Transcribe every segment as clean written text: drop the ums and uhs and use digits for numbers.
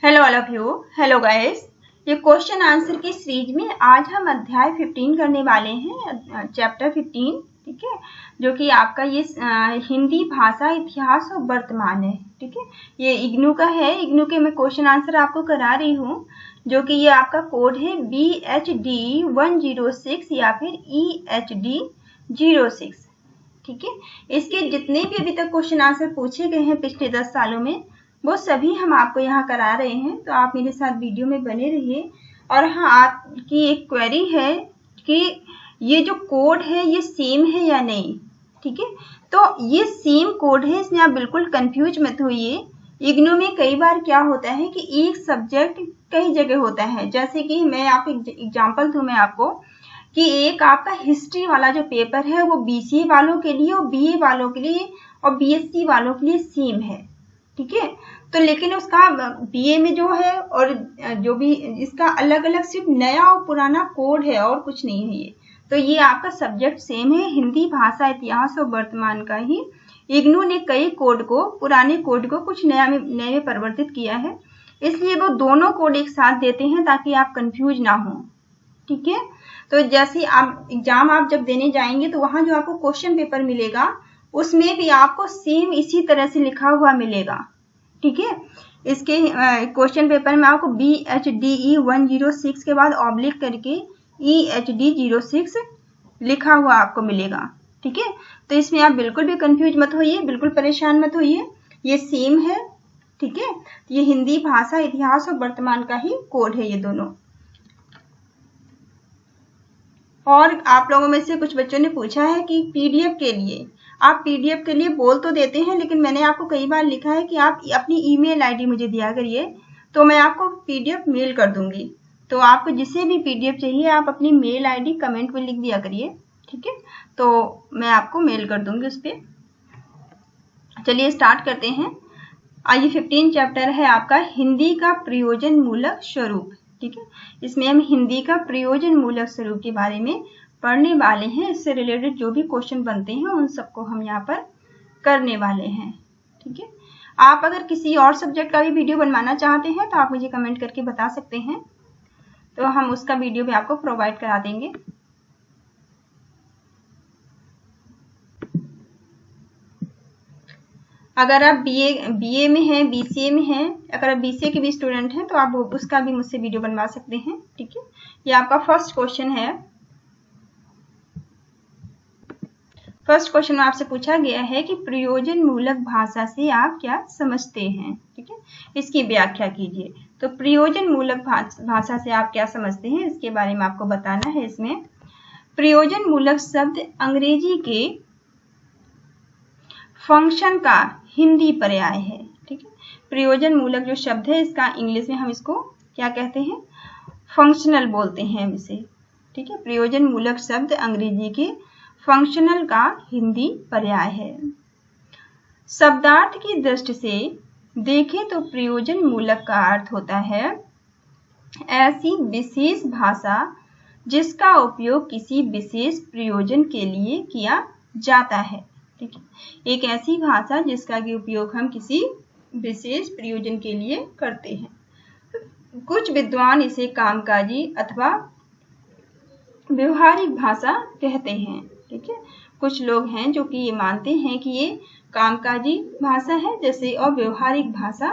Hello all of you. Hello guys. ये question answer की series में आज हम अध्याय 15 करने वाले हैं, चैप्टर 15, ठीक है, जो कि आपका ये हिंदी भाषा इतिहास और वर्तमान है। ठीक है, ये इग्नू का है। इग्नू के मैं क्वेश्चन आंसर आपको करा रही हूँ, जो कि ये आपका कोड है BHD 106 या फिर EHD 06। ठीक है, इसके जितने भी अभी तक क्वेश्चन आंसर पूछे गए हैं पिछले 10 सालों में, वो सभी हम आपको यहाँ करा रहे हैं। तो आप मेरे साथ वीडियो में बने रहिए। और हाँ, आपकी एक क्वेरी है कि ये जो कोड है ये सेम है या नहीं। ठीक है, तो ये सेम कोड है, इसमें आप बिल्कुल कंफ्यूज मत होइए। इग्नू में कई बार क्या होता है कि एक सब्जेक्ट कई जगह होता है। जैसे कि मैं आपको एग्जाम्पल दूं मैं आपको कि एक आपका हिस्ट्री वाला जो पेपर है वो BCA वालों के लिए और BA वालों के लिए और BSc वालों के लिए सेम है। ठीक है, तो लेकिन उसका BA में जो है और जो भी इसका अलग अलग सिर्फ नया और पुराना कोड है और कुछ नहीं है ये। तो ये आपका सब्जेक्ट सेम है, हिंदी भाषा इतिहास और वर्तमान का ही। इग्नू ने कई कोड को, पुराने कोड को कुछ नए में परिवर्तित किया है, इसलिए वो दोनों कोड एक साथ देते हैं ताकि आप कंफ्यूज ना हो। ठीक है, तो जैसे आप एग्जाम आप जब देने जाएंगे तो वहां जो आपको क्वेश्चन पेपर मिलेगा उसमें भी आपको सेम इसी तरह से लिखा हुआ मिलेगा। ठीक है, इसके क्वेश्चन पेपर में आपको BHDE 106 के बाद ऑब्लिक करके EHD 06 लिखा हुआ आपको मिलेगा। ठीक है, तो इसमें आप बिल्कुल भी कंफ्यूज मत होइए, बिल्कुल परेशान मत होइए, ये सेम है। ठीक है, ये हिंदी भाषा इतिहास और वर्तमान का ही कोड है ये दोनों। और आप लोगों में से कुछ बच्चों ने पूछा है कि PDF के लिए, आप PDF के लिए बोल तो देते हैं, लेकिन मैंने आपको कई बार लिखा है कि आप अपनी ईमेल आईडी मुझे दिया करिए, तो मैं आपको PDF मेल कर दूंगी। तो आपको जिसे भी PDF चाहिए आप अपनी मेल आईडी कमेंट में लिख दिया करिए। ठीक है, तो मैं आपको मेल कर दूंगी उस पर। चलिए स्टार्ट करते हैं। आज 15 चैप्टर है आपका हिंदी का प्रयोजन मूलक स्वरूप। ठीक है, इसमें हम हिंदी का प्रयोजन मूलक स्वरूप के बारे में पढ़ने वाले हैं। इससे रिलेटेड जो भी क्वेश्चन बनते हैं उन सबको हम यहाँ पर करने वाले हैं। ठीक है, आप अगर किसी और सब्जेक्ट का भी वीडियो बनवाना चाहते हैं तो आप मुझे कमेंट करके बता सकते हैं, तो हम उसका वीडियो भी आपको प्रोवाइड करा देंगे। अगर आप BA में हैं, BCA में हैं, अगर आप BCA के भी स्टूडेंट हैं तो आप उसका भी मुझसे वीडियो बनवा सकते हैं। ठीक है, ये आपका फर्स्ट क्वेश्चन है। फर्स्ट क्वेश्चन में आपसे पूछा गया है कि प्रयोजन मूलक भाषा से आप क्या समझते हैं। ठीक है, इसकी व्याख्या कीजिए। तो प्रयोजन मूलक भाषा से आप क्या समझते हैं इसके बारे में आपको बताना है। इसमें प्रयोजन मूलक शब्द अंग्रेजी के फंक्शन का हिंदी पर्याय है। ठीक है, प्रयोजन मूलक जो शब्द है इसका इंग्लिश में हम इसको क्या कहते हैं, फंक्शनल बोलते हैं हम इसे। ठीक है, प्रयोजन मूलक शब्द अंग्रेजी के फंक्शनल का हिंदी पर्याय है। शब्दार्थ की दृष्टि से देखें तो प्रयोजन मूलक का अर्थ होता है ऐसी विशेष भाषा जिसका उपयोग किसी विशेष प्रयोजन के लिए किया जाता है। ठीक है, एक ऐसी भाषा जिसका भी उपयोग हम किसी विशेष प्रयोजन के लिए करते हैं। कुछ विद्वान इसे कामकाजी अथवा व्यवहारिक भाषा कहते हैं। ठीक है, कुछ लोग हैं जो कि ये मानते हैं कि ये कामकाजी भाषा है जैसे, और व्यवहारिक भाषा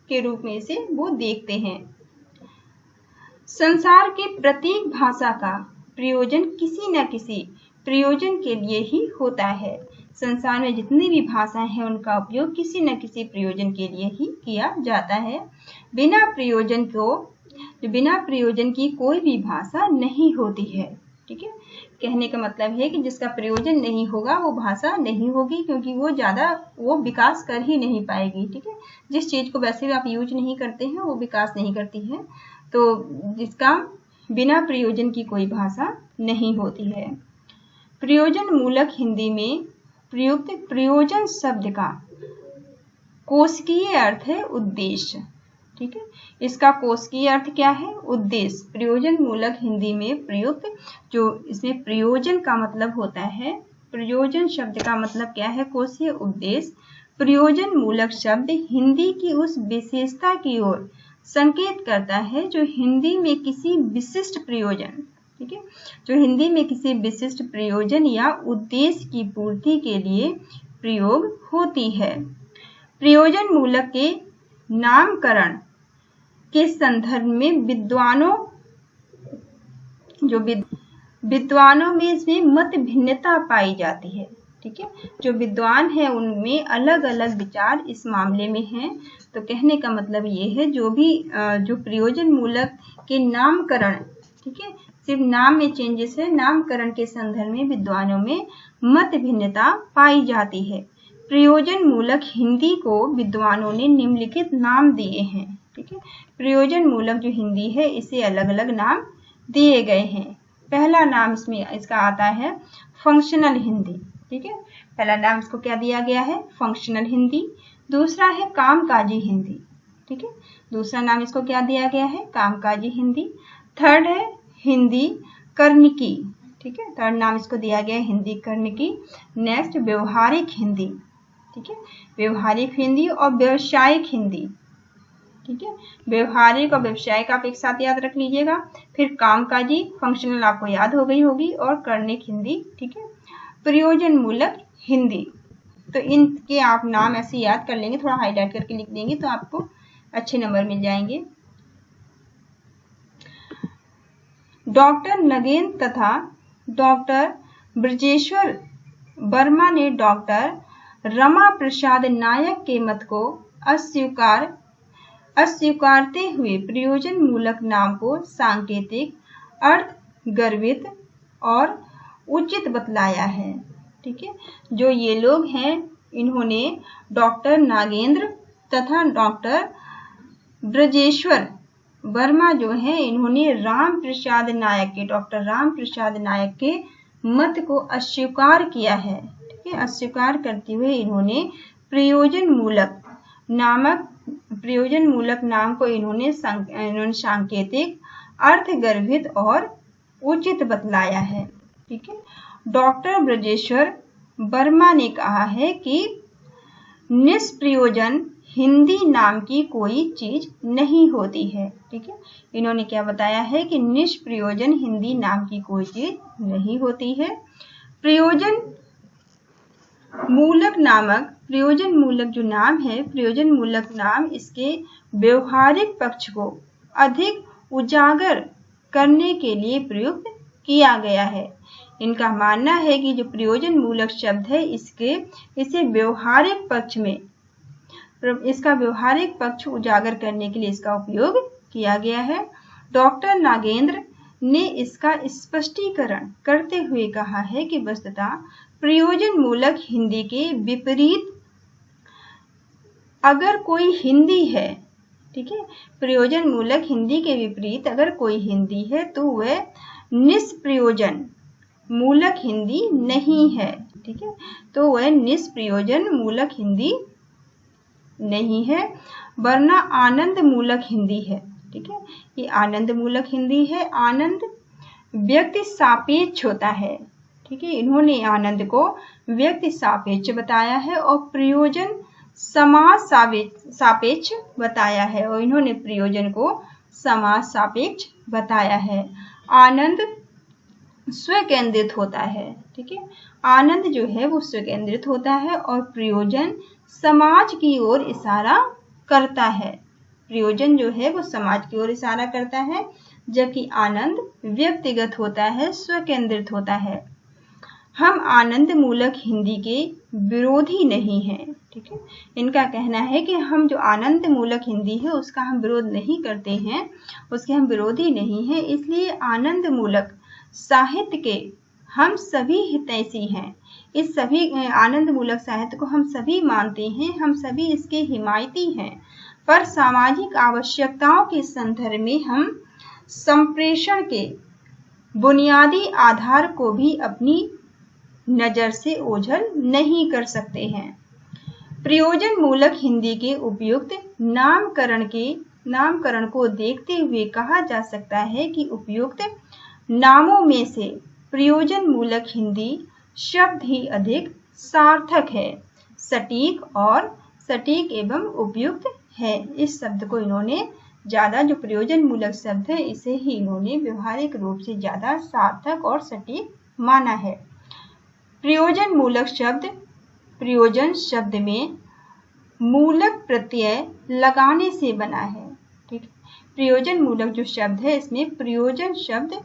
के रूप में इसे वो देखते हैं। संसार के प्रत्येक भाषा का प्रयोजन किसी न किसी प्रयोजन के लिए ही होता है। संसार में जितनी भी भाषाएं हैं उनका उपयोग किसी न किसी प्रयोजन के लिए ही किया जाता है। बिना प्रयोजन की कोई भी भाषा नहीं होती है। ठीक है, कहने का मतलब है कि जिसका प्रयोजन नहीं होगा वो भाषा नहीं होगी, क्योंकि वो विकास कर ही नहीं पाएगी। ठीक है, जिस चीज को वैसे भी आप यूज नहीं करते हैं वो विकास नहीं करती है। तो जिसका बिना प्रयोजन की कोई भाषा नहीं होती है। प्रयोजन मूलक हिंदी में प्रयुक्त प्रयोजन शब्द का कोशकीय अर्थ है उद्देश्य। ठीक है, इसका कोशकीय अर्थ क्या है, उद्देश्य। प्रयोजन मूलक हिंदी में प्रयुक्त, जो इसमें प्रयोजन का मतलब होता है, प्रयोजन शब्द का मतलब क्या है, कोशीय उद्देश्य। प्रयोजन मूलक शब्द हिंदी की उस विशेषता की ओर संकेत करता है जो हिंदी में किसी विशिष्ट प्रयोजन, ठीक है, जो हिंदी में किसी विशिष्ट प्रयोजन या उद्देश्य की पूर्ति के लिए प्रयोग होती है। प्रयोजन मूलक के नामकरण के संदर्भ में विद्वानों में इसमें मत भिन्नता पाई जाती है, ठीक है। जो विद्वान है उनमें अलग अलग विचार इस मामले में हैं। तो कहने का मतलब ये है जो प्रयोजन मूलक के नामकरण, ठीक है, सिर्फ नाम में चेंजेस है, नामकरण के संदर्भ में विद्वानों में मत भिन्नता पाई जाती है। प्रयोजन मूलक हिंदी को विद्वानों ने निम्नलिखित नाम दिए हैं, ठीक है। प्रयोजन मूलक जो हिंदी है इसे अलग अलग नाम दिए गए हैं। पहला नाम इसका आता है फंक्शनल हिंदी, ठीक है। पहला नाम इसको क्या दिया गया है? फंक्शनल हिंदी। दूसरा है कामकाजी हिंदी, ठीक है। दूसरा नाम इसको क्या दिया गया है? कामकाजी हिंदी। थर्ड है हिंदी कर्णिकी, ठीक है। थर्ड नाम इसको दिया गया है हिंदी कर्णिकी। नेक्स्ट व्यवहारिक हिंदी, ठीक है, व्यवहारिक हिंदी और व्यावसायिक हिंदी, ठीक है। व्यवहारिक और व्यावसायिक आप एक साथ याद रख लीजिएगा। फिर कामकाजी, फंक्शनल आपको याद हो गई होगी, और कर्णिक हिंदी, ठीक है। प्रयोजन मूलक हिंदी, तो इनके आप नाम ऐसे याद कर लेंगे, थोड़ा हाईलाइट करके लिख देंगे तो आपको अच्छे नंबर मिल जाएंगे। डॉक्टर नगेंद्र तथा डॉक्टर ब्रजेश्वर वर्मा ने डॉक्टर रमा प्रसाद नायक के मत को अस्वीकारते हुए प्रयोजन मूलक नाम को सांकेतिक, अर्थ गर्भित और उचित बतलाया है, ठीक है। जो ये लोग हैं इन्होंने डॉक्टर नागेंद्र तथा डॉक्टर ब्रजेश्वर वर्मा जो है इन्होंने डॉक्टर राम प्रसाद नायक के मत को अस्वीकार किया है, ठीक है। अस्वीकार करते हुए इन्होंने प्रयोजन मूलक नाम को इन्होंने सांकेतिक, अर्थ गर्भित और उचित बतलाया है, ठीक है। डॉक्टर ब्रजेश्वर वर्मा ने कहा है कि निष्प्रयोजन हिंदी नाम की कोई चीज नहीं होती है, ठीक है। इन्होंने क्या बताया है कि निष्प्रयोजन हिंदी नाम की कोई चीज नहीं होती है। प्रयोजन मूलक जो नाम है, प्रयोजन मूलक नाम इसके व्यवहारिक पक्ष को अधिक उजागर करने के लिए प्रयुक्त किया गया है। इनका मानना है कि जो प्रयोजन मूलक शब्द है इसका व्यवहारिक पक्ष उजागर करने के लिए इसका उपयोग किया गया है। डॉक्टर नागेंद्र ने इसका स्पष्टीकरण करते हुए कहा है कि वस्तुतः प्रयोजन मूलक हिंदी के विपरीत अगर कोई हिंदी है, ठीक है, प्रयोजन मूलक हिंदी के विपरीत अगर कोई हिंदी है तो वह निष्प्रयोजन मूलक हिंदी नहीं है, ठीक है। तो वह निष्प्रयोजन मूलक हिंदी नहीं है, वरना आनंद मूलक हिंदी है, ठीक है। ये आनंद मूलक हिंदी है। आनंद व्यक्ति सापेक्ष होता है, ठीक है। इन्होंने आनंद को व्यक्ति सापेक्ष बताया है और प्रयोजन समाज सापेक्ष बताया है, और इन्होंने प्रयोजन को समाज सापेक्ष बताया है। आनंद स्वकेंद्रित होता है, ठीक है। आनंद जो है वो स्वकेंद्रित होता है और प्रयोजन समाज की ओर इशारा करता है। प्रयोजन जो है वो समाज की ओर इशारा करता है, जबकि आनंद व्यक्तिगत होता है, स्वकेंद्रित होता है। हम आनंद मूलक हिंदी के विरोधी नहीं हैं, ठीक है। इनका कहना है कि हम जो आनंद मूलक हिंदी है उसका हम विरोध नहीं करते हैं, उसके हम विरोधी नहीं हैं। इसलिए आनंद मूलक साहित्य के हम सभी हितैषी हैं। इस सभी आनंद मूलक साहित्य को हम सभी मानते हैं, हम सभी इसके हिमायती हैं, पर सामाजिक आवश्यकताओं के संदर्भ में हम संप्रेषण के बुनियादी आधार को भी अपनी नजर से ओझल नहीं कर सकते हैं। प्रयोजन मूलक हिंदी के उपयुक्त नामकरण को देखते हुए कहा जा सकता है कि उपयुक्त नामों में से प्रयोजन मूलक हिंदी शब्द ही अधिक सार्थक है, सटीक एवं उपयुक्त है। इस शब्द को इन्होंने ज्यादा जो प्रयोजन मूलक शब्द है इसे ही इन्होंने व्यवहारिक रूप से ज्यादा सार्थक और सटीक माना है। प्रयोजन मूलक शब्द, प्रयोजन शब्द में मूलक प्रत्यय लगाने से बना है। ठीक, प्रयोजन मूलक जो शब्द है इसमें प्रयोजन शब्द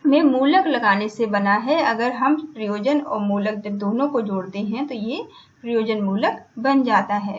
में मूलक लगाने से बना है। अगर हम प्रयोजन और मूलक जब दोनों को जोड़ते हैं तो ये प्रयोजन मूलक बन जाता है।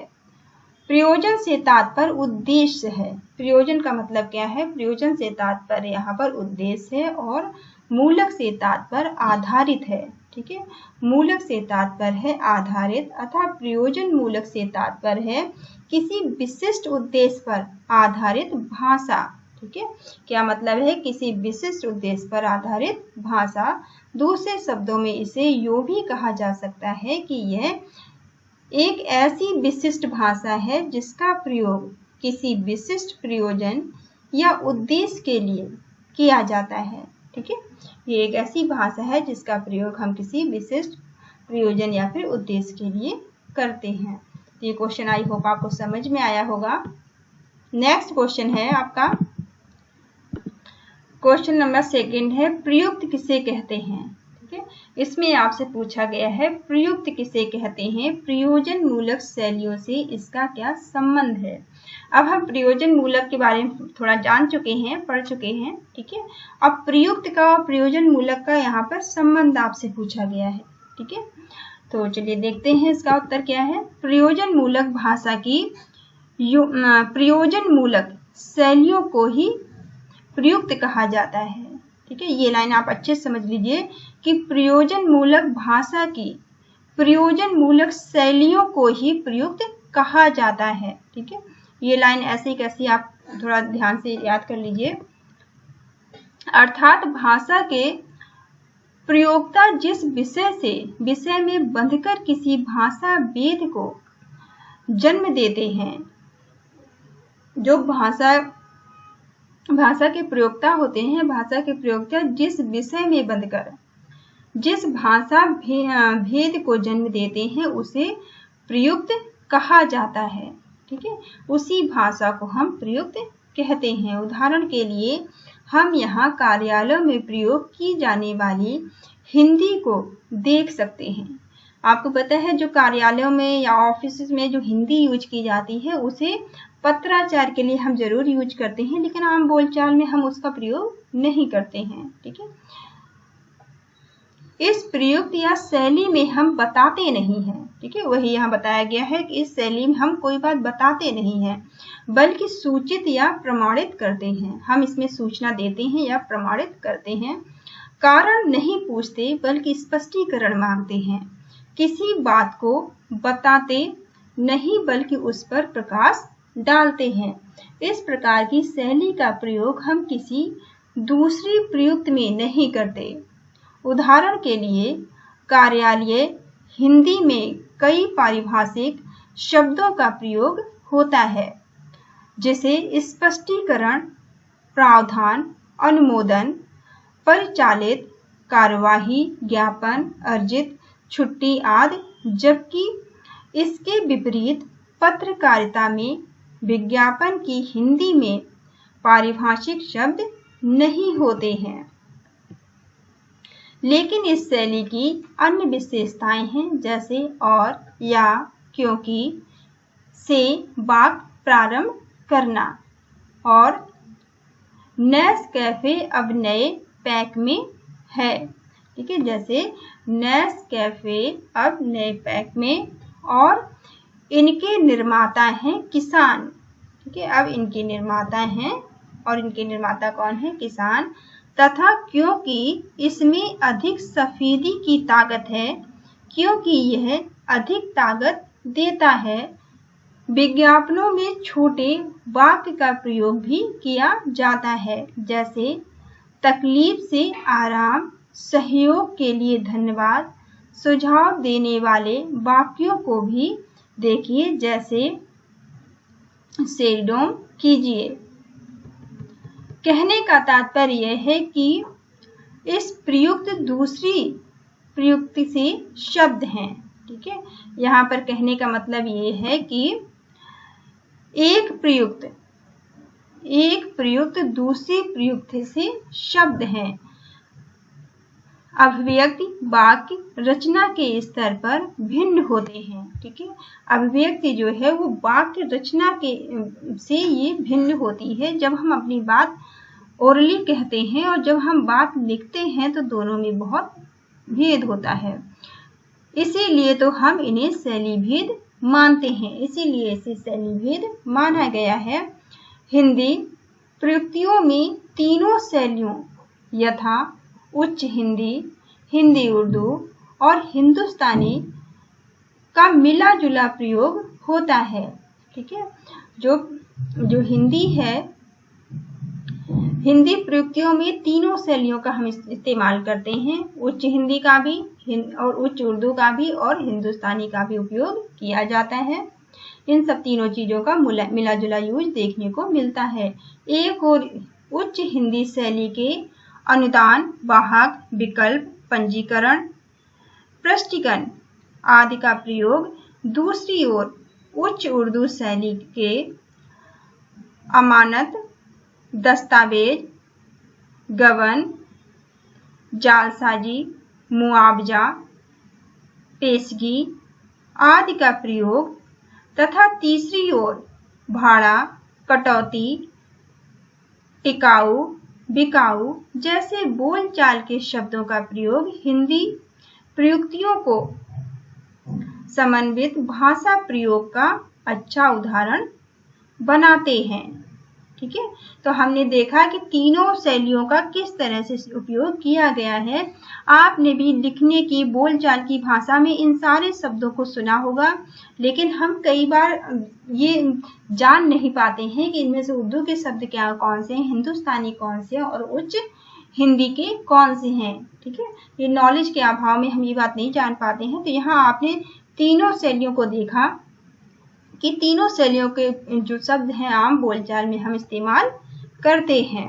प्रयोजन से तात्पर्य उद्देश्य है। प्रयोजन का मतलब क्या है? प्रयोजन से तात्पर्य यहाँ पर उद्देश्य है और मूलक से तात्पर्य आधारित है। ठीक है, मूलक से तात्पर्य है आधारित अथवा प्रयोजन मूलक से तात्पर्य है किसी विशिष्ट उद्देश्य पर आधारित भाषा। ठीक है, क्या मतलब है? किसी विशिष्ट उद्देश्य पर आधारित भाषा। दूसरे शब्दों में इसे यूं भी कहा जा सकता है कि यह एक ऐसी विशिष्ट भाषा है जिसका प्रयोग किसी विशिष्ट प्रयोजन या उद्देश्य के लिए किया जाता है। ठीक है, ये एक ऐसी भाषा है जिसका प्रयोग हम किसी विशिष्ट प्रयोजन या फिर उद्देश्य के लिए करते हैं। ये क्वेश्चन आई होप आपको समझ में आया होगा। नेक्स्ट क्वेश्चन है आपका क्वेश्चन नंबर 2 है, प्रयुक्त किसे कहते हैं? ठीक है, इसमें आपसे पूछा गया है प्रयुक्त किसे कहते हैं, प्रयोजन मूलक शैलियों से इसका क्या संबंध है। अब हम प्रयोजन मूलक के बारे में थोड़ा जान चुके हैं, पढ़ चुके हैं। ठीक है, अब प्रयुक्त का और प्रयोजन मूलक का यहाँ पर संबंध आपसे पूछा गया है। ठीक है, तो चलिए देखते हैं इसका उत्तर क्या है। प्रयोजन मूलक भाषा की प्रयोजन मूलक शैलियों को ही प्रयुक्त कहा जाता है। ठीक है, ये लाइन आप अच्छे से समझ लीजिए कि प्रयोजन मूलक भाषा की प्रयोजन मूलक शैलियों को ही प्रयुक्त कहा जाता है। ठीक है, ये लाइन ऐसी कैसी आप थोड़ा ध्यान से याद कर लीजिए। अर्थात भाषा के प्रयोक्ता जिस विषय में बंधकर किसी भाषा वेद को जन्म देते हैं, जो भाषा के प्रयोक्ता होते हैं, भाषा के प्रयोक्ता जिस विषय में बंधकर जिस भाषा भेद को जन्म देते हैं उसे प्रयुक्त कहा जाता है। ठीक है, उसी भाषा को हम प्रयुक्त कहते हैं। उदाहरण के लिए हम यहाँ कार्यालयों में प्रयोग की जाने वाली हिंदी को देख सकते हैं। आपको पता है जो कार्यालयों में या ऑफिस में जो हिंदी यूज की जाती है उसे पत्राचार के लिए हम जरूर यूज करते हैं, लेकिन आम बोलचाल में हम उसका प्रयोग नहीं करते हैं। ठीक है, इस प्रयुक्त या शैली में हम बताते नहीं हैं। ठीक है, वही यहाँ बताया गया है कि इस शैली में हम कोई बात बताते नहीं हैं बल्कि सूचित या प्रमाणित करते हैं। हम इसमें सूचना देते हैं या प्रमाणित करते हैं। कारण नहीं पूछते बल्कि स्पष्टीकरण मांगते हैं। किसी बात को बताते नहीं बल्कि उस पर प्रकाश डालते हैं। इस प्रकार की शैली का प्रयोग हम किसी दूसरी प्रयुक्त में नहीं करते। उदाहरण के लिए कार्यालय हिंदी में कई पारिभाषिक शब्दों का प्रयोग होता है, जिसे स्पष्टीकरण, प्रावधान, अनुमोदन, परिचालित, कार्यवाही, ज्ञापन, अर्जित, छुट्टी आदि, जबकि इसके विपरीत पत्रकारिता में विज्ञापन की हिंदी में पारिभाषिक शब्द नहीं होते हैं। लेकिन इस शैली की अन्य विशेषताएं हैं, जैसे और, या, क्योंकि, से वाक्य प्रारंभ करना और नेस्कैफे अब नए पैक में है। ठीक है, जैसे नेस्कैफे अब नए पैक में, और इनके निर्माता हैं किसान। ठीक है, अब इनके निर्माता हैं और इनके निर्माता कौन है? किसान। तथा क्योंकि इसमें अधिक सफेदी की ताकत है, क्योंकि यह अधिक ताकत देता है। विज्ञापनों में छोटे वाक्य का प्रयोग भी किया जाता है, जैसे तकलीफ से आराम, सहयोग के लिए धन्यवाद। सुझाव देने वाले वाक्यों को भी देखिए, जैसे सेल्डोम कीजिए। कहने का तात्पर्य यह है कि इस प्रयुक्त दूसरी प्रयुक्ति से शब्द हैं। ठीक है, यहाँ पर कहने का मतलब ये है कि एक प्रयुक्त एक प्रयुक्त दूसरे प्रयुक्त से शब्द हैं। अभिव्यक्ति वाक्य रचना के स्तर पर भिन्न होते हैं। ठीक है, अभिव्यक्ति जो है वो वाक्य रचना के से ये भिन्न होती है। जब हम अपनी बात ओरली कहते हैं और जब हम बात लिखते हैं तो दोनों में बहुत भेद होता है। इसीलिए तो हम इन्हें शैली भेद मानते हैं, इसीलिए इसे शैली भेद माना गया है। हिंदी प्रयुक्तियों में तीनों शैलियों यथा उच्च हिंदी, हिंदी उर्दू और हिंदुस्तानी का मिला जुला प्रयोग होता है। ठीक है, जो हिंदी है, हिंदी प्रयुक्तियों में तीनों शैलियों का हम इस्तेमाल करते हैं। उच्च हिंदी का भी और उच्च उर्दू का भी और हिंदुस्तानी का भी उपयोग किया जाता है। इन सब तीनों चीजों का मिला जुला यूज देखने को मिलता है। एक और उच्च हिंदी शैली के अनुदान, वाहक, विकल्प, पंजीकरण, प्रष्टीकरण आदि का प्रयोग, दूसरी ओर उच्च उर्दू शैली के अमानत, दस्तावेज, गबन, जालसाजी, मुआवजा, पेशगी आदि का प्रयोग तथा तीसरी ओर भाड़ा, कटौती, टिकाऊ, बिकाऊ जैसे बोलचाल के शब्दों का प्रयोग हिंदी प्रयुक्तियों को समन्वित भाषा प्रयोग का अच्छा उदाहरण बनाते हैं। ठीक है, तो हमने देखा कि तीनों शैलियों का किस तरह से उपयोग किया गया है। आपने भी लिखने की, बोलचाल की भाषा में इन सारे शब्दों को सुना होगा, लेकिन हम कई बार ये जान नहीं पाते हैं कि इनमें से उर्दू के शब्द क्या कौन से हैं, हिंदुस्तानी कौन से हैं और उच्च हिंदी के कौन से हैं। ठीक है, ये नॉलेज के अभाव में हम ये बात नहीं जान पाते हैं। तो यहाँ आपने तीनों शैलियों को देखा कि तीनों शैलियों के जो शब्द हैं आम बोलचाल में हम इस्तेमाल करते हैं।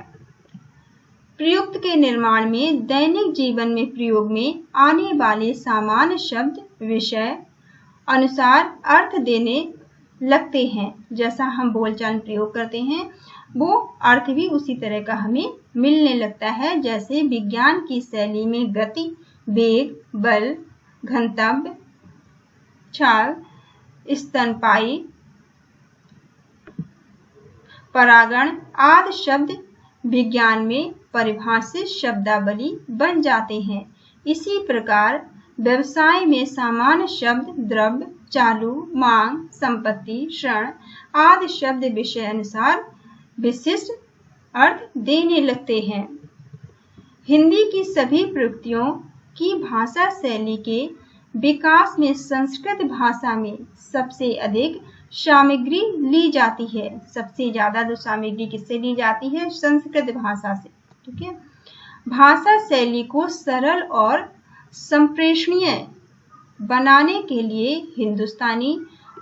प्रयुक्त के निर्माण में दैनिक जीवन में प्रयोग में आने वाले सामान्य शब्द विषय अनुसार अर्थ देने लगते हैं। जैसा हम बोलचाल में प्रयोग करते हैं वो अर्थ भी उसी तरह का हमें मिलने लगता है। जैसे विज्ञान की शैली में गति, वेग, बल, घनत्व, छाल, स्तनपायी, परागण आदि शब्द विज्ञान में परिभाषित शब्दावली बन जाते हैं। इसी प्रकार व्यवसाय में सामान्य शब्द द्रव्य, चालू, मांग, संपत्ति, ऋण आदि शब्द विषय अनुसार विशिष्ट अर्थ देने लगते हैं। हिंदी की सभी प्रयुक्तियों की भाषा शैली के विकास में संस्कृत भाषा में सबसे अधिक सामग्री ली जाती है। सबसे ज्यादा जो सामग्री किससे ली जाती है? संस्कृत भाषा से। ठीक है, भाषा शैली को सरल और संप्रेषणीय बनाने के लिए हिंदुस्तानी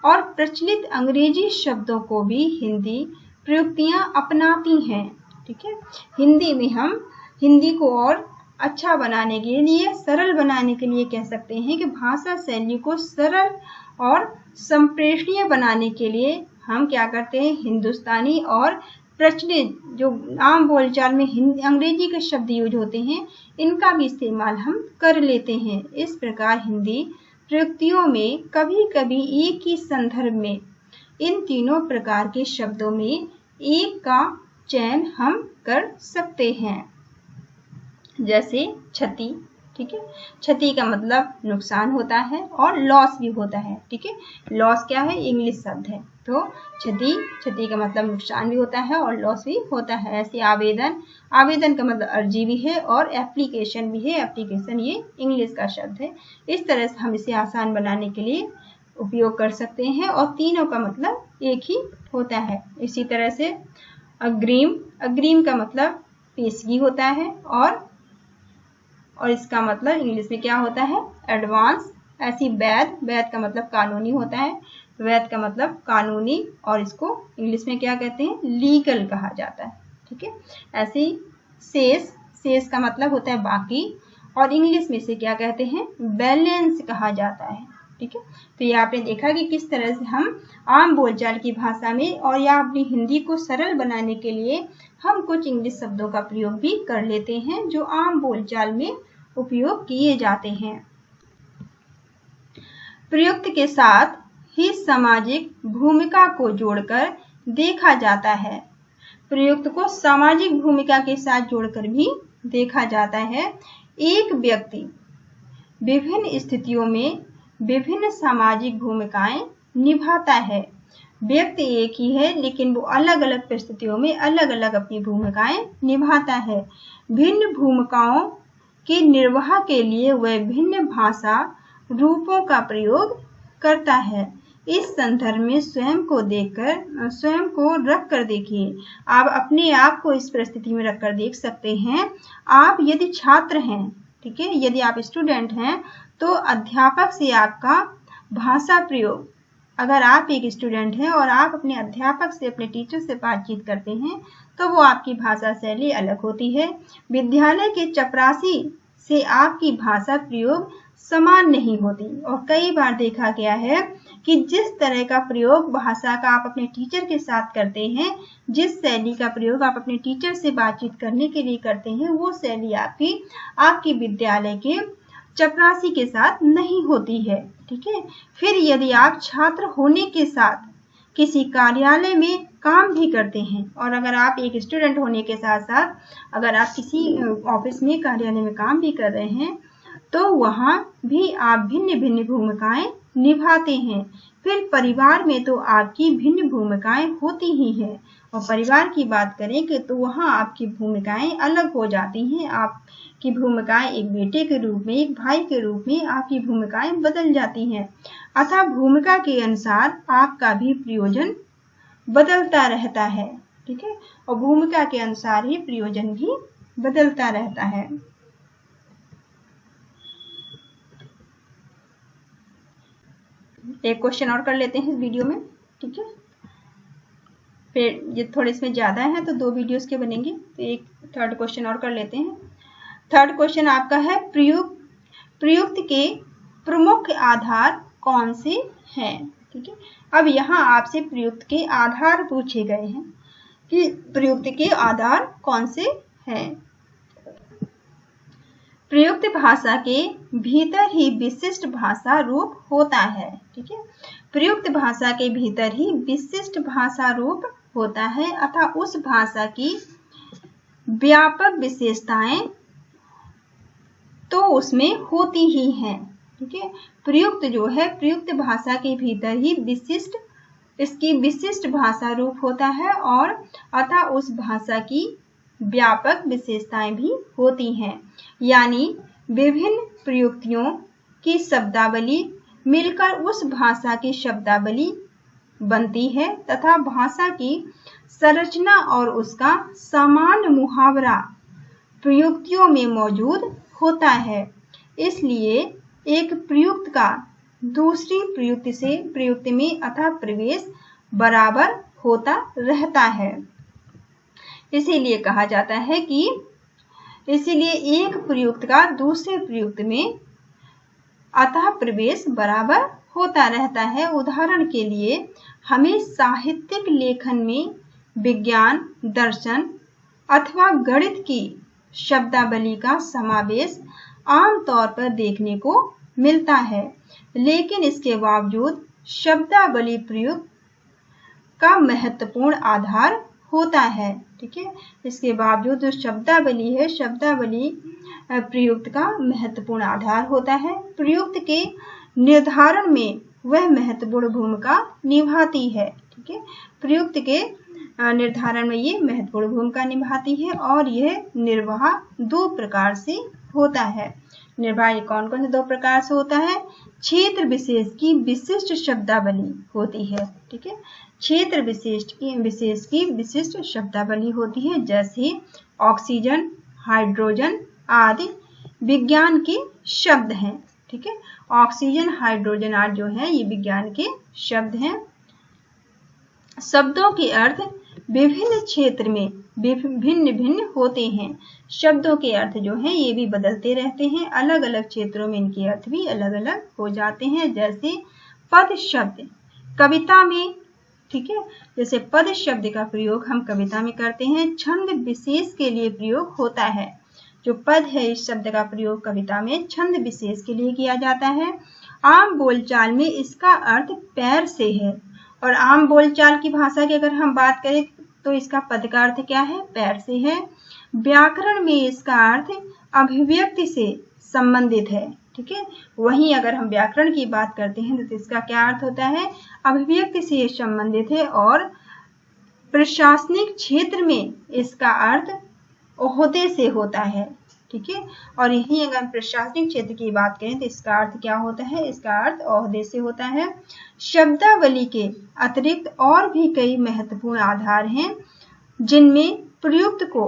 और प्रचलित अंग्रेजी शब्दों को भी हिंदी प्रयुक्तियां अपनाती हैं। ठीक है, हिंदी में हम हिंदी को और अच्छा बनाने के लिए, सरल बनाने के लिए कह सकते हैं कि भाषा शैली को सरल और संप्रेषणीय बनाने के लिए हम क्या करते हैं, हिंदुस्तानी और प्रचलित जो आम बोलचाल में हिंदी अंग्रेजी के शब्द यूज होते हैं इनका भी इस्तेमाल हम कर लेते हैं। इस प्रकार हिंदी प्रयुक्तियों में कभी कभी एक ही संदर्भ में इन तीनों प्रकार के शब्दों में एक का चयन हम कर सकते हैं। जैसे क्षति। ठीक है, क्षति का मतलब नुकसान होता है और लॉस भी होता है। ठीक है, लॉस क्या है? इंग्लिश शब्द है। तो क्षति का मतलब नुकसान भी होता है और लॉस भी होता है। ऐसे आवेदन का मतलब अर्जी भी है और एप्लीकेशन भी है। एप्लीकेशन ये इंग्लिश का शब्द है। इस तरह से हम इसे आसान बनाने के लिए उपयोग कर सकते हैं और तीनों का मतलब एक ही होता है। इसी तरह से अग्रिम का मतलब पेशगी होता है और इसका मतलब इंग्लिश में क्या होता है? एडवांस। ऐसी वैध का मतलब कानूनी होता है। वैध का मतलब कानूनी और इसको इंग्लिश में क्या कहते हैं? लीगल कहा जाता है। ठीक है, ऐसे शेष का मतलब होता है बाकी और इंग्लिश में से क्या कहते हैं? बैलेंस कहा जाता है। ठीक है। तो ये आपने देखा कि किस तरह से हम आम बोलचाल की भाषा में और या अपनी हिंदी को सरल बनाने के लिए हम कुछ इंग्लिश शब्दों का प्रयोग भी कर लेते हैं जो आम बोलचाल में उपयोग किए जाते हैं। प्रयुक्त के साथ ही सामाजिक भूमिका को जोड़कर देखा जाता है। प्रयुक्त को सामाजिक भूमिका के साथ जोड़कर भी देखा जाता है। एक व्यक्ति विभिन्न स्थितियों में विभिन्न सामाजिक भूमिकाएं निभाता है। व्यक्ति एक ही है लेकिन वो अलग अलग परिस्थितियों में अलग अलग अपनी भूमिकाएं निभाता है। भिन्न भूमिकाओं के निर्वाह के लिए वह भिन्न भाषा रूपों का प्रयोग करता है। इस संदर्भ में स्वयं को रख कर देखिए। आप अपने आप को इस परिस्थिति में रखकर देख सकते हैं। आप यदि छात्र हैं, ठीक है, यदि आप स्टूडेंट हैं तो अध्यापक से आपका भाषा प्रयोग, अगर आप एक स्टूडेंट हैं और आप अपने अध्यापक से, अपने टीचर से बातचीत करते हैं तो वो आपकी भाषा शैली अलग होती है। विद्यालय के चपरासी से आपकी भाषा प्रयोग समान नहीं होती और कई बार देखा गया है कि जिस तरह का प्रयोग भाषा का आप अपने टीचर के साथ करते हैं, जिस शैली का प्रयोग आप अपने टीचर से बातचीत करने के लिए करते हैं, वो शैली आपकी विद्यालय के चपरासी के साथ नहीं होती है, ठीक है। फिर यदि आप छात्र होने के साथ किसी कार्यालय में काम भी करते हैं और अगर आप एक स्टूडेंट होने के साथ साथ अगर आप किसी ऑफिस में, कार्यालय में काम भी कर रहे हैं तो वहाँ भी आप भिन्न भिन्न भूमिकाएं निभाते हैं। फिर परिवार में तो आपकी भिन्न भूमिकाएं होती ही हैं और परिवार की बात करें कि तो वहाँ आपकी भूमिकाएं अलग हो जाती हैं। आपकी भूमिकाएं एक बेटे के रूप में, एक भाई के रूप में आपकी भूमिकाएं बदल जाती हैं। अतः भूमिका के अनुसार आपका भी प्रयोजन बदलता रहता है, ठीक है, और भूमिका के अनुसार ही प्रयोजन भी बदलता रहता है। एक क्वेश्चन और कर लेते हैं इस वीडियो में, ठीक है। फिर ये थोड़े इसमें ज्यादा है तो 2 वीडियोस के बनेंगे, तो एक थर्ड क्वेश्चन और कर लेते हैं। थर्ड क्वेश्चन आपका है प्रयुक्त के प्रमुख आधार कौन से हैं, ठीक है। अब यहाँ आपसे प्रयुक्त के आधार पूछे गए हैं कि प्रयुक्त के आधार कौन से हैं। प्रयुक्त भाषा के भीतर ही विशिष्ट भाषा रूप होता है, ठीक है। प्रयुक्त भाषा के भीतर ही विशिष्ट भाषा रूप होता है अतः उस भाषा की व्यापक विशेषताएं तो उसमें होती ही हैं, ठीक है। प्रयुक्त जो है, प्रयुक्त भाषा के भीतर ही इसकी विशिष्ट भाषा रूप होता है और अतः उस भाषा की व्यापक विशेषताएं भी होती हैं। यानी विभिन्न प्रयुक्तियों की शब्दावली मिलकर उस भाषा की शब्दावली बनती है तथा भाषा की संरचना और उसका समान मुहावरा प्रयुक्तियों में मौजूद होता है। इसलिए एक प्रयुक्त का दूसरी प्रयुक्त में अतः प्रवेश बराबर होता रहता है। इसीलिए कहा जाता है कि इसीलिए एक प्रयुक्त का दूसरे प्रयुक्त में अतः प्रवेश बराबर होता रहता है। उदाहरण के लिए हमें साहित्यिक लेखन में विज्ञान, दर्शन अथवा गणित की शब्दावली का समावेश आमतौर पर देखने को मिलता है, लेकिन इसके बावजूद शब्दावली प्रयुक्त का महत्वपूर्ण आधार होता है, ठीक है। इसके बावजूद जो शब्दावली है, शब्दावली प्रयुक्त का महत्वपूर्ण आधार होता है। प्रयुक्त के निर्धारण में वह महत्वपूर्ण भूमिका निभाती है, ठीक है। प्रयुक्त के निर्धारण में ये महत्वपूर्ण भूमिका निभाती है और यह निर्वाह 2 प्रकार से होता है। निर्वाह कौन कौन से 2 प्रकार से होता है? क्षेत्र विशेष की विशिष्ट शब्दावली होती है, ठीक है। क्षेत्र विशेष की विशिष्ट शब्दावली होती है, जैसे ऑक्सीजन, हाइड्रोजन आदि विज्ञान के शब्द हैं, ठीक है। ऑक्सीजन, हाइड्रोजन आदि जो है ये विज्ञान के शब्द हैं। शब्दों के अर्थ विभिन्न क्षेत्र में भिन्न भिन्न होते हैं। शब्दों के अर्थ जो हैं ये भी बदलते रहते हैं, अलग अलग क्षेत्रों में इनके अर्थ भी अलग अलग हो जाते हैं। जैसे पद शब्द कविता में, ठीक है, जैसे पद शब्द का प्रयोग हम कविता में करते हैं, छंद विशेष के लिए प्रयोग होता है। जो पद है इस शब्द का प्रयोग कविता में छंद विशेष के लिए किया जाता है। आम बोलचाल में इसका अर्थ पैर से है, और आम बोलचाल की भाषा की अगर हम बात करें तो इसका पद का अर्थ क्या है, पैर से है। व्याकरण में इसका अर्थ अभिव्यक्ति से संबंधित है, ठीक है। वहीं अगर हम व्याकरण की बात करते हैं तो इसका क्या अर्थ होता है, अभिव्यक्ति से संबंधित है। और प्रशासनिक क्षेत्र में इसका अर्थ ओहदे से होता है, ठीक है। और यही अगर प्रशासनिक क्षेत्र की बात करें तो इसका अर्थ क्या होता है, इसका अर्थ ओहदे से होता है। शब्दावली के अतिरिक्त और भी कई महत्वपूर्ण आधार हैं जिनमें प्रयुक्त को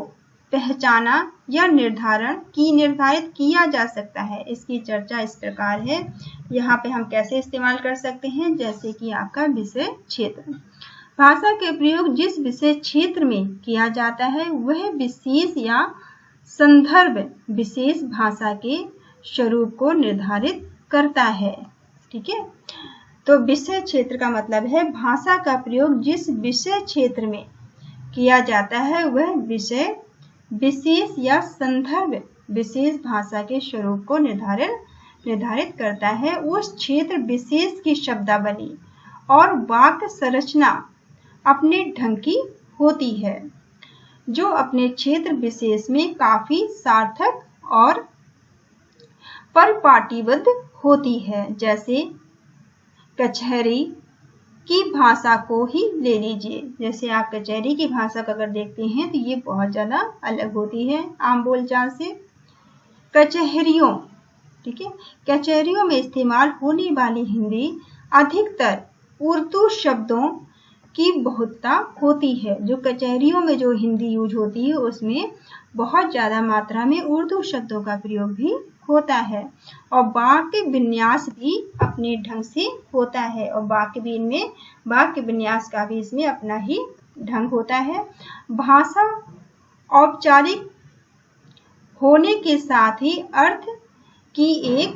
पहचाना या निर्धारित किया जा सकता है। इसकी चर्चा इस प्रकार है। यहाँ पे हम कैसे इस्तेमाल कर सकते हैं, जैसे कि आपका विषय क्षेत्र। भाषा के प्रयोग जिस विषय क्षेत्र में किया जाता है वह विशेष या संदर्भ विशेष भाषा के स्वरूप को निर्धारित करता है, ठीक है। तो विषय क्षेत्र का मतलब है भाषा का प्रयोग जिस विषय क्षेत्र में किया जाता है वह विषय विशेष या संदर्भ विशेष भाषा के स्वरूप को निर्धारित करता है। उस क्षेत्र विशेष की शब्दावली और वाक्य संरचना अपने ढंग की होती है, जो अपने क्षेत्र विशेष में काफी सार्थक और परिपाटीबद्ध होती है। जैसे कचहरी की भाषा को ही ले लीजिए, जैसे आप कचहरी की भाषा का अगर देखते हैं तो ये बहुत ज्यादा अलग होती है आम बोलचाल से। कचहरियों, ठीक है, कचहरियों में इस्तेमाल होने वाली हिंदी अधिकतर उर्दू शब्दों की बहुलता होती है। जो कचहरियों में जो हिंदी यूज होती है उसमें बहुत ज्यादा मात्रा में उर्दू शब्दों का प्रयोग भी होता है, और वाक्य विन्यास भी अपने ढंग से होता है, और वाक्य विन्यास का भी इसमें अपना ही ढंग होता है। भाषा औपचारिक होने के साथ ही अर्थ की एक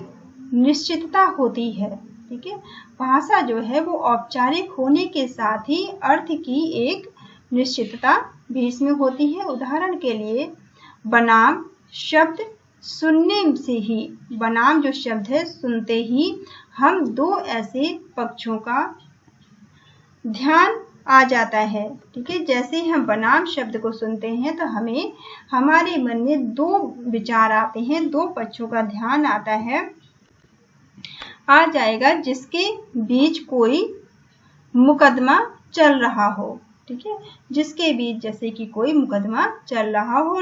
निश्चितता होती है, ठीक है। भाषा जो है वो औपचारिक होने के साथ ही अर्थ की एक निश्चितता भी इसमें होती है। उदाहरण के लिए बनाम शब्द सुनने से ही, बनाम जो शब्द है सुनते ही हम दो ऐसे पक्षों का ध्यान आ जाता है, ठीक है। जैसे हम बनाम शब्द को सुनते हैं तो हमें हमारे मन में दो विचार आते हैं, दो पक्षों का ध्यान आ जाएगा जिसके बीच कोई मुकदमा चल रहा हो, ठीक है, जिसके बीच जैसे कि कोई मुकदमा चल रहा हो।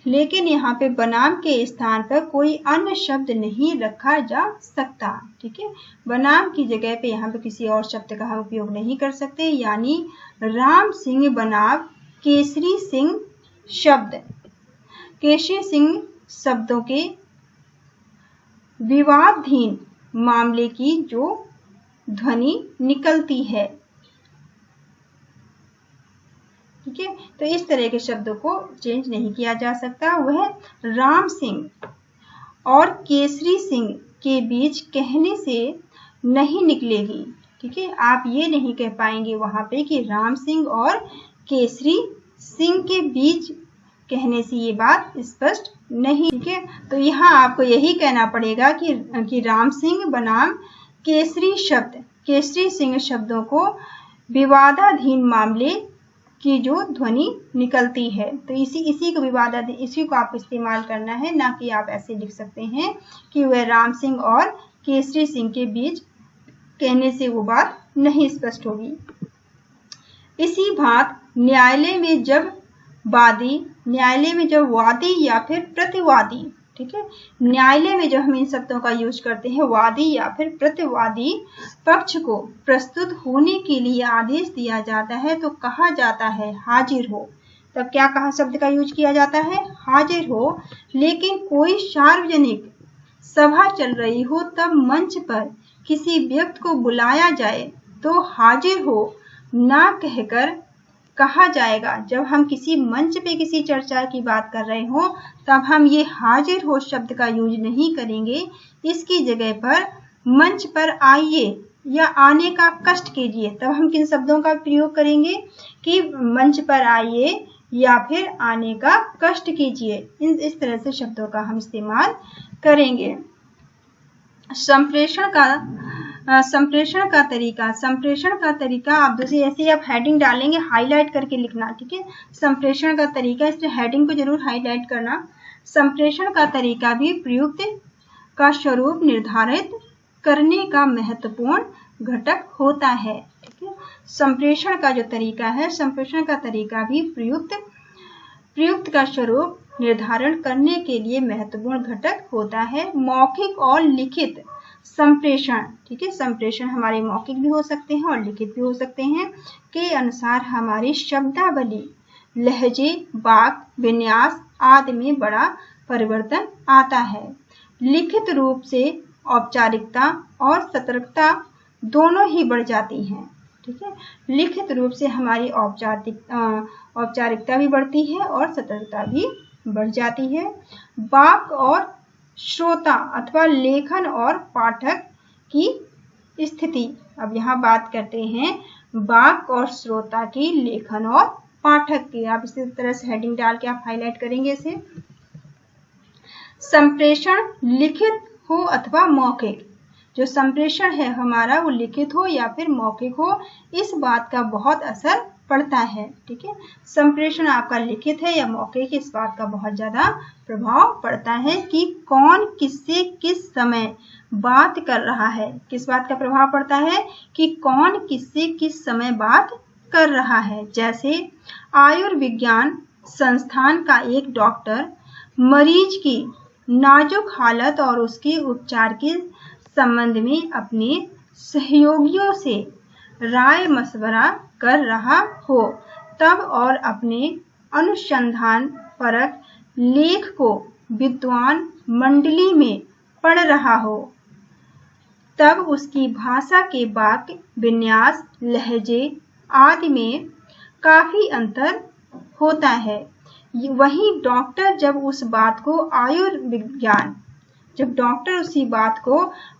लेकिन यहाँ पे बनाम के स्थान पर कोई अन्य शब्द नहीं रखा जा सकता, ठीक है। बनाम की जगह पे यहाँ पे किसी और शब्द का हम उपयोग नहीं कर सकते। यानी राम सिंह बनाम केसरी सिंह शब्द, केसरी सिंह शब्दों के विवादाधीन मामले की जो ध्वनि निकलती है, ठीक है। तो इस तरह के शब्दों को चेंज नहीं किया जा सकता। वह राम सिंह और केसरी सिंह के बीच कहने से नहीं निकलेगी, ठीक है। आप ये नहीं कह पाएंगे वहां पे कि राम सिंह और केसरी सिंह के बीच कहने से ये बात स्पष्ट नहीं, ठीक है। तो यहाँ आपको यही कहना पड़ेगा कि राम सिंह बनाम केसरी सिंह शब्दों को विवादाधीन मामले की जो ध्वनि निकलती है। तो इसी को आप इस्तेमाल करना है, ना कि आप ऐसे लिख सकते हैं कि वह राम सिंह और केसरी सिंह के बीच कहने से वो बात नहीं स्पष्ट होगी। इसी बात न्यायालय में जब वादी या फिर प्रतिवादी, ठीक है, न्यायालय में जब हम इन शब्दों का यूज करते हैं वादी या फिर प्रतिवादी पक्ष को प्रस्तुत होने के लिए आदेश दिया जाता है तो कहा जाता है हाजिर हो। तब क्या कहा शब्द का यूज किया जाता है, हाजिर हो। लेकिन कोई सार्वजनिक सभा चल रही हो तब मंच पर किसी व्यक्ति को बुलाया जाए तो हाजिर हो ना कहकर कहा जाएगा। जब हम किसी मंच पे किसी चर्चा की बात कर रहे हो तब हम ये हाजिर हो शब्द का यूज नहीं करेंगे। इसकी जगह पर मंच पर आइए या आने का कष्ट कीजिए, तब हम किन शब्दों का प्रयोग करेंगे कि मंच पर आइए या फिर आने का कष्ट कीजिए। इस तरह से शब्दों का हम इस्तेमाल करेंगे। संप्रेषण का तरीका आप दूसरी ऐसे आप हेडिंग डालेंगे, हाईलाइट करके लिखना, ठीक है। संप्रेषण का तरीका, इसलिए हेडिंग को जरूर हाईलाइट करना। संप्रेषण का तरीका भी प्रयुक्त का स्वरूप निर्धारित करने का महत्वपूर्ण घटक होता है, ठीक है। संप्रेषण का जो तरीका है, संप्रेषण का तरीका भी प्रयुक्त का स्वरूप निर्धारण करने के लिए महत्वपूर्ण घटक होता है। मौखिक और लिखित संप्रेषण, ठीक है, संप्रेषण हमारे मौखिक भी हो सकते हैं और लिखित भी हो सकते हैं, के अनुसार हमारी शब्दावली, लहजे, वाक विन्यास आदि में बड़ा परिवर्तन आता है। लिखित रूप से औपचारिकता और सतर्कता दोनों ही बढ़ जाती हैं, ठीक है। लिखित रूप से हमारी औपचारिकता भी बढ़ती है और सतर्कता भी बढ़ जाती है। वाक और श्रोता अथवा लेखन और पाठक की स्थिति, अब यहाँ बात करते हैं वाक और श्रोता की, लेखन और पाठक की। आप इसी तरह से हेडिंग डाल के आप हाईलाइट करेंगे इसे। संप्रेषण लिखित हो अथवा मौखिक, जो संप्रेषण है हमारा वो लिखित हो या फिर मौखिक हो, इस बात का बहुत असर पड़ता है, ठीक है। संप्रेषण आपका लिखित है या मौखिक, इस बात का बहुत ज्यादा प्रभाव पड़ता है कि कौन किससे किस समय बात कर रहा है। किस बात का प्रभाव पड़ता है कि कौन किससे किस समय बात कर रहा है। जैसे आयुर्विज्ञान संस्थान का एक डॉक्टर मरीज की नाजुक हालत और उसके उपचार के संबंध में अपने सहयोगियों से राय मशवरा कर रहा हो तब, और अपने अनुसंधान परक लेख को विद्वान मंडली में पढ़ रहा हो तब उसकी भाषा के वाक्य विन्यास, लहजे आदि में काफी अंतर होता है। वहीं डॉक्टर जब उसी बात को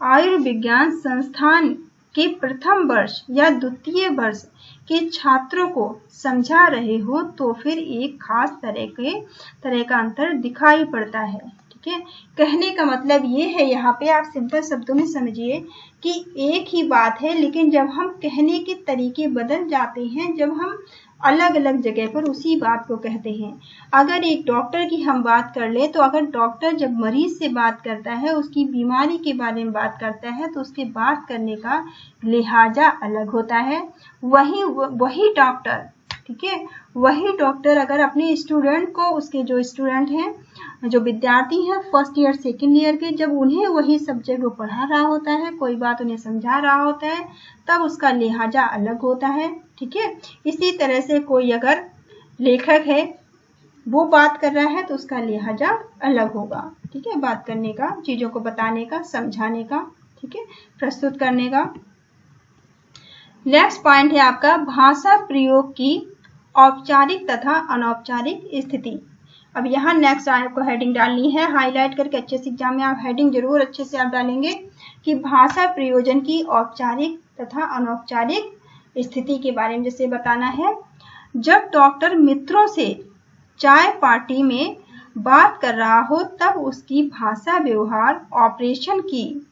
आयुर्विज्ञान संस्थान के प्रथम वर्ष या द्वितीय वर्ष के छात्रों को समझा रहे हो तो फिर एक खास तरह का अंतर दिखाई पड़ता है, ठीक है। कहने का मतलब ये है, यहाँ पे आप सिंपल शब्दों में समझिए कि एक ही बात है, लेकिन जब हम कहने के तरीके बदल जाते हैं, जब हम अलग अलग जगह पर उसी बात को कहते हैं। अगर एक डॉक्टर की हम बात कर ले तो अगर डॉक्टर जब मरीज से बात करता है, उसकी बीमारी के बारे में बात करता है, तो उसके बात करने का लिहाजा अलग होता है। वही डॉक्टर, ठीक है, वही डॉक्टर अगर अपने स्टूडेंट को, उसके जो स्टूडेंट हैं, जो विद्यार्थी हैं फर्स्ट ईयर सेकेंड ईयर के, जब उन्हें वही सब्जेक्ट वो पढ़ा रहा होता है, कोई बात उन्हें समझा रहा होता है, तब उसका लिहाजा अलग होता है, ठीक है। इसी तरह से कोई अगर लेखक है वो बात कर रहा है तो उसका लिहाजा अलग होगा, ठीक है, बात करने का, चीजों को बताने का, समझाने का, ठीक है, प्रस्तुत करने का। नेक्स्ट पॉइंट है आपका भाषा प्रयोग की औपचारिक तथा अनौपचारिक स्थिति। अब यहाँ नेक्स्ट आपको हेडिंग डालनी है, हाईलाइट करके अच्छे से एग्जाम में आप हेडिंग जरूर अच्छे से आप डालेंगे कि भाषा प्रयोजन की औपचारिक तथा अनौपचारिक स्थिति के बारे में जैसे बताना है। जब डॉक्टर मित्रों से चाय पार्टी में बात कर रहा हो तब उसकी भाषा व्यवहार ऑपरेशन की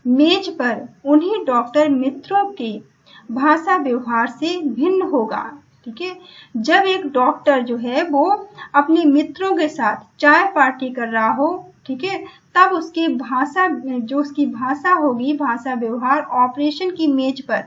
मेज पर उन्हीं डॉक्टर मित्रों की भाषा व्यवहार से भिन्न होगा, ठीक है। जब एक डॉक्टर जो है वो अपने मित्रों के साथ चाय पार्टी कर रहा हो, ठीक है, तब उसकी भाषा, जो उसकी भाषा होगी, भाषा व्यवहार ऑपरेशन की मेज पर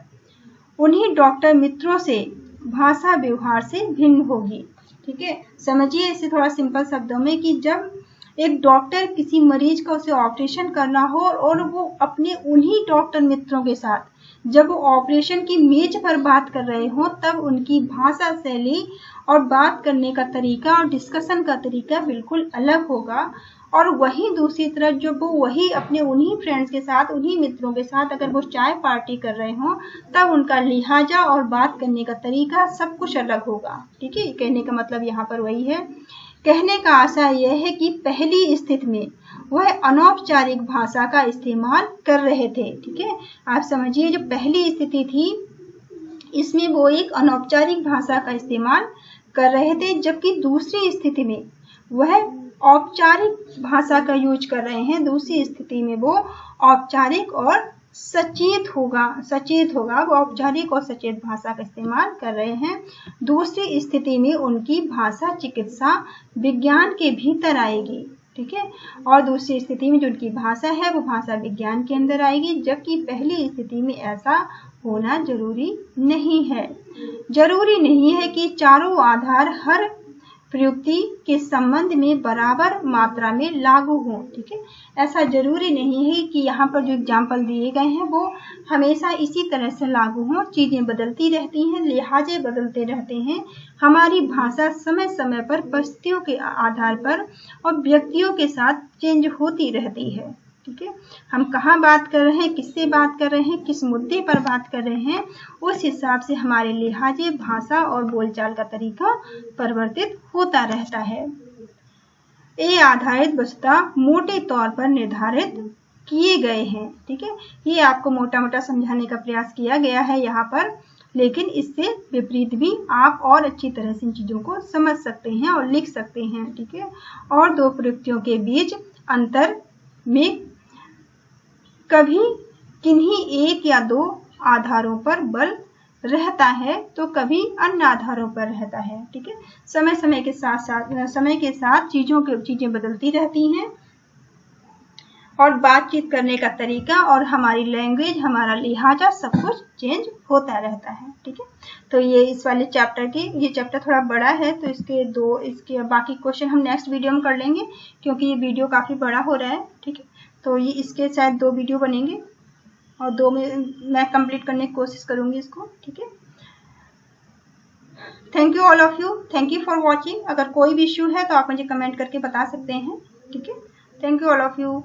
उन्हीं डॉक्टर मित्रों से भाषा व्यवहार से भिन्न होगी, ठीक है। समझिए इसे थोड़ा सिंपल शब्दों में कि जब एक डॉक्टर किसी मरीज का उसे ऑपरेशन करना हो और वो अपने उन्हीं डॉक्टर मित्रों के साथ जब वो ऑपरेशन की मेज पर बात कर रहे हो तब उनकी भाषा शैली और बात करने का तरीका और डिस्कशन का तरीका बिल्कुल अलग होगा और वही दूसरी तरफ जो वो वही अपने उन्हीं फ्रेंड्स के साथ, उन्हीं मित्रों के साथ अगर वो चाय पार्टी कर रहे हों, तब उनका लिहाजा और बात करने का तरीका सब कुछ अलग होगा। ठीक है, कहने का मतलब यहाँ पर वही है। कहने का आशय यह है कि पहली स्थिति में वह अनौपचारिक भाषा का इस्तेमाल कर रहे थे। ठीक है, आप समझिए, जो पहली स्थिति थी इसमें वो एक अनौपचारिक भाषा का इस्तेमाल कर रहे थे, जबकि दूसरी स्थिति में वह औपचारिक भाषा का यूज कर रहे हैं। दूसरी स्थिति में वो औपचारिक और सचेत होगा, वो औपचारिक और सचेत भाषा का इस्तेमाल कर रहे हैं। दूसरी स्थिति में उनकी भाषा चिकित्सा विज्ञान के भीतर आएगी। ठीक है, और दूसरी स्थिति में जो उनकी भाषा है वो भाषा विज्ञान के अंदर आएगी, जबकि पहली स्थिति में ऐसा होना जरूरी नहीं है। जरूरी नहीं है कि चारों आधार हर प्रयुक्ति के संबंध में बराबर मात्रा में लागू हो। ठीक है, ऐसा जरूरी नहीं है कि यहाँ पर जो एग्जाम्पल दिए गए हैं वो हमेशा इसी तरह से लागू हों। चीजें बदलती रहती हैं, लिहाजे बदलते रहते हैं। हमारी भाषा समय समय पर परिस्थितियों के आधार पर और व्यक्तियों के साथ चेंज होती रहती है। ठीक है, हम कहाँ बात कर रहे हैं, किससे बात कर रहे हैं, किस मुद्दे पर बात कर रहे हैं, उस हिसाब से हमारे लिहाजे, भाषा और बोलचाल का तरीका परिवर्तित होता रहता है। ए आधारित वस्तुतः मोटे तौर पर निर्धारित किए गए हैं। ठीक है, ये आपको मोटा मोटा समझाने का प्रयास किया गया है यहाँ पर, लेकिन इससे विपरीत भी आप और अच्छी तरह से इन चीजों को समझ सकते हैं और लिख सकते हैं। ठीक है, और दो प्रयुक्तियों के बीच अंतर में कभी किन्हीं एक या दो आधारों पर बल रहता है तो कभी अन्य आधारों पर रहता है। ठीक है, समय के साथ चीजें बदलती रहती हैं और बातचीत करने का तरीका और हमारी लैंग्वेज, हमारा लिहाजा सब कुछ चेंज होता रहता है। ठीक है, तो ये इस वाले चैप्टर ये चैप्टर थोड़ा बड़ा है, तो इसके बाकी क्वेश्चन हम नेक्स्ट वीडियो में कर लेंगे, क्योंकि ये वीडियो काफी बड़ा हो रहा है। ठीक है, तो ये इसके शायद 2 वीडियो बनेंगे और 2 में मैं कंप्लीट करने की कोशिश करूंगी इसको। ठीक है, thank you all of you, thank you for watching. अगर कोई भी इश्यू है तो आप मुझे कमेंट करके बता सकते हैं। ठीक है, thank you all of you.